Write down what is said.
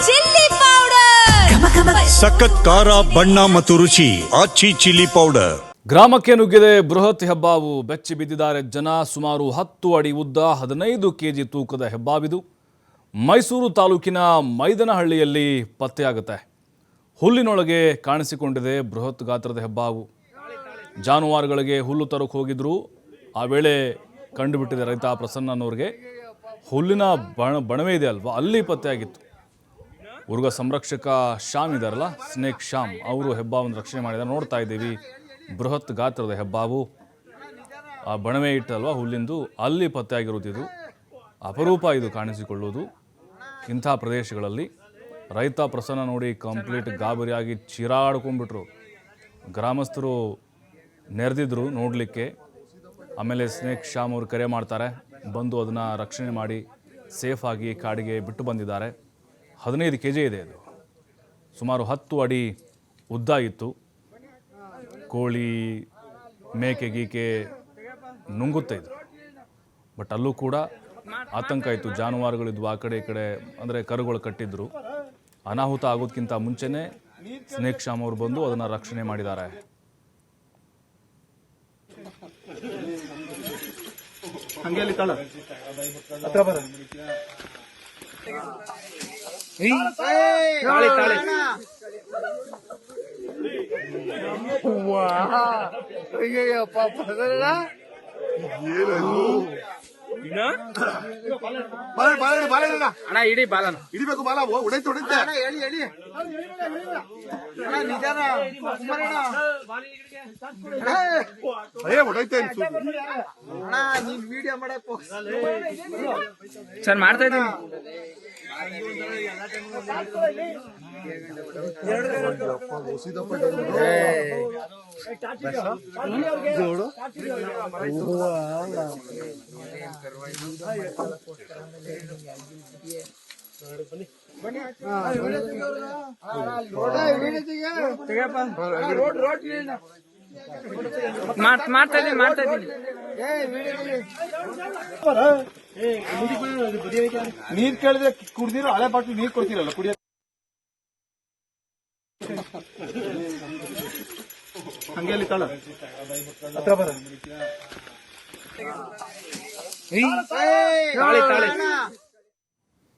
Chilli powder, ಸಖತ್ ಖಾರ ಬಣ್ಣ ಮತ್ತು ರುಚಿ ಆಚಿ ಚಿಲ್ಲಿ ಪೌಡರ್. ಗ್ರಾಮಕ್ಕೆ ನುಗ್ಗಿದೆ ಬೃಹತ್ ಹೆಬ್ಬಾವು. ಬೆಚ್ಚಿ ಬಿದ್ದಿದ್ದಾರೆ ಜನ. ಸುಮಾರು 10 ಅಡಿ ಉದ್ದ, 15 ಕೆಜಿ ತೂಕದ ಹೆಬ್ಬಾವಿದು ಮೈಸೂರು ತಾಲೂಕಿನ ಮೈದನಹಳ್ಳಿಯಲ್ಲಿ ಪತ್ತೆಯಾಗುತ್ತೆ. ಹುಲ್ಲಿನೊಳಗೆ ಕಾಣಿಸಿಕೊಂಡಿದೆ ಬೃಹತ್ ಗಾತ್ರದ ಹೆಬ್ಬಾವು. ಜಾನುವಾರುಗಳಿಗೆ ಹುಲ್ಲು ತರಕ್ಕೆ ಹೋಗಿದ್ರು. ಆ ವೇಳೆ ಕಂಡುಬಿಟ್ಟಿದೆ ರೈತ ಪ್ರಸನ್ನನವ್ರಿಗೆ. ಹುಲ್ಲಿನ ಬಣವೆ ಇದೆ ಅಲ್ವಾ, ಅಲ್ಲಿ ಪತ್ತೆಯಾಗಿತ್ತು. ಉರ್ಗ ಸಂರಕ್ಷಕ ಶ್ಯಾಮ್ ಇದಾರಲ್ಲ, ಸ್ನೇಕ್ ಶ್ಯಾಮ್, ಅವರು ಹೆಬ್ಬಾವನ್ನು ರಕ್ಷಣೆ ಮಾಡಿದ್ದಾರೆ. ನೋಡ್ತಾ ಇದ್ದೀವಿ ಬೃಹತ್ ಗಾತ್ರದ ಹೆಬ್ಬಾವು. ಆ ಬಣವೆ ಇಟ್ಟಲ್ವಾ ಹುಲ್ಲಿಂದು, ಅಲ್ಲಿ ಪತ್ತೆಯಾಗಿರೋದು. ಇದು ಅಪರೂಪ, ಇದು ಕಾಣಿಸಿಕೊಳ್ಳುವುದು ಇಂಥ ಪ್ರದೇಶಗಳಲ್ಲಿ. ರೈತ ಪ್ರಸನ್ನ ನೋಡಿ ಕಂಪ್ಲೀಟ್ ಗಾಬರಿಯಾಗಿ ಚೀರಾಡ್ಕೊಂಡ್ಬಿಟ್ರು. ಗ್ರಾಮಸ್ಥರು ನೆರೆದಿದ್ರು ನೋಡಲಿಕ್ಕೆ. ಆಮೇಲೆ ಸ್ನೇಕ್ ಶ್ಯಾಮ್ ಅವರು ಕರೆ ಮಾಡ್ತಾರೆ, ಬಂದು ಅದನ್ನು ರಕ್ಷಣೆ ಮಾಡಿ ಸೇಫಾಗಿ ಕಾಡಿಗೆ ಬಿಟ್ಟು ಬಂದಿದ್ದಾರೆ. 15 ಕೆಜಿ ಇದೆ ಇದು. ಸುಮಾರು 10 ಅಡಿ ಉದ್ದ ಇತ್ತು. ಕೋಳಿ, ಮೇಕೆ ಗೀಕೆ ನುಂಗುತ್ತೆ ಇದು. ಬಟ್ ಅಲ್ಲೂ ಕೂಡ ಆತಂಕ ಇತ್ತು. ಜಾನುವಾರುಗಳಿದ್ವು ಆ ಕಡೆ ಈ ಕಡೆ, ಅಂದರೆ ಕರುಗಳು ಕಟ್ಟಿದ್ರು. ಅನಾಹುತ ಆಗೋದಕ್ಕಿಂತ ಮುಂಚೆನೇ ಸ್ನೇಕ್ ಶ್ಯಾಮ್ ಅವರು ಬಂದು ಅದನ್ನು ರಕ್ಷಣೆ ಮಾಡಿದ್ದಾರೆ. ಅಣ್ಣ ಇಡೀ ಬಾಲನ ಹಿಡಿಬೇಕು. ಬಾಲ ಹೊಡೆಯುತ್ತೆ ಹೊಡೆಯುತ್ತೆ. ಹೊಡೆಯುತ್ತೆ ಅಣ್ಣ. ನೀನ್ ವಿಡಿಯೋ ಮಾಡಕ್ ಸರ್ ಮಾಡ್ತಾ ಇದ್ದೀನಿ. ಮಾಡ್ತಾ ಇದ್ದೀನಿ. ನೀರ್ ಕೇಳಿದ್ರೆ ಕುಡ್ದಿರೋ ಹಳೆ ಬಾಟ್ಲು ನೀರ್ ಕೊಡ್ತೀರಲ್ಲ ಕುಡಿಯ. ಹಂಗೆ ತಾಳ ಹತ್ರ ಬರ. ತಾಳಿ